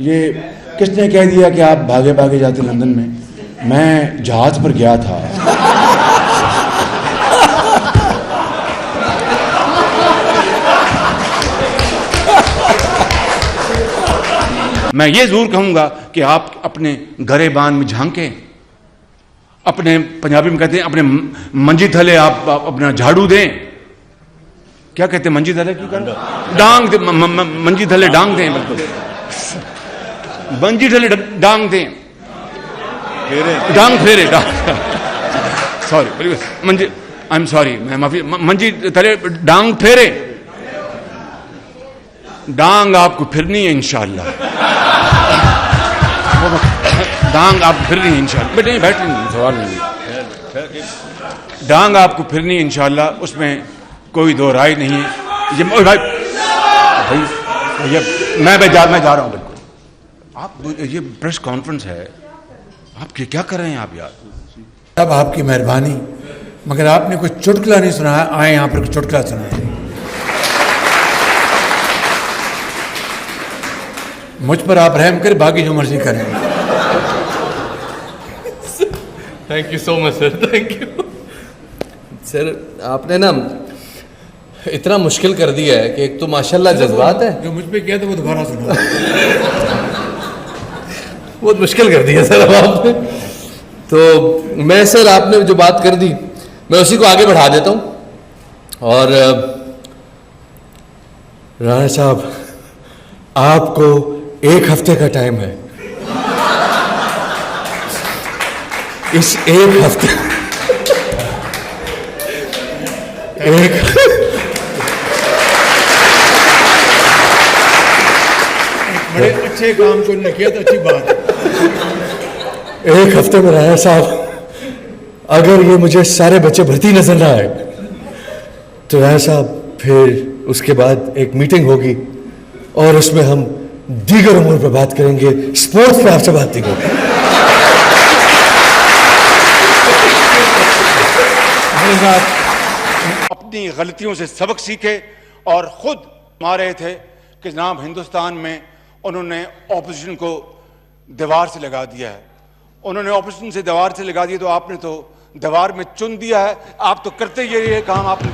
ये किसने कह दिया कि आप भागे भागे जाते लंदन में? मैं जहाज पर गया था। मैं ये जरूर कहूंगा कि आप अपने गरेबान में झांकें, अपने पंजाबी में कहते हैं अपने मंजी थले आप अपना झाड़ू दें। क्या कहते हैं मंजी थले की डांग दे, मंजी थले डांग दें, बिल्कुल मंजी थले डांग दें, डांग फेरे सॉरी बिल्कुल मंजी, आई एम सॉरी, मैं माफी, मंजी थले डांग फेरे, डांग आपको फिरनी है इंशाअल्लाह, डांग आप फिरनी है इंशाअल्लाह। बेटे बैठ नहीं, सवाल नहीं, डांग आपको फिरनी है इंशाअल्लाह, उसमें कोई दो राय नहीं है। ये भाई मैं जा रहा हूं बिल्कुल। आप ये प्रेस कॉन्फ्रेंस है, आप क्या कर रहे हैं आप यार? अब आपकी मेहरबानी, मगर आपने कोई चुटकुला नहीं सुनाया, आए यहां पर चुटकुला सुनाए। मुझ पर आप रहम कर, बाकी जो मर्जी करें। Thank you so much sir, thank you sir. आपने ना इतना मुश्किल कर दिया है कि एक तो माशाल्लाह जज्बात है, जो मुझ पे किया था वो दोबारा सुना। बहुत मुश्किल कर दिया सर अब आपने। तो मैं सर आपने जो बात कर दी मैं उसी को आगे बढ़ा देता हूँ। और राणा साहब, आपको 1 हफ्ते का टाइम है। इस 1 हफ्ते बड़े अच्छे काम को उन्होंने किया तो अच्छी बात है। 1 हफ्ते में राणा साहब, अगर ये मुझे सारे बच्चे भर्ती नजर ना आए तो राणा साहब फिर उसके बाद एक मीटिंग होगी और उसमें हम दीगर उम्र पर बात करेंगे, स्पोर्ट्स पे आपसे बात नहीं होगी। अपनी गलतियों से सबक सीखे और खुद मान रहे थे कि जनाब हिंदुस्तान में उन्होंने ऑपोजिशन को दीवार से लगा दिया है। उन्होंने ऑपोजिशन से दीवार से लगा दिया तो आपने तो दीवार में चुन दिया है। आप तो करते ये काम आपने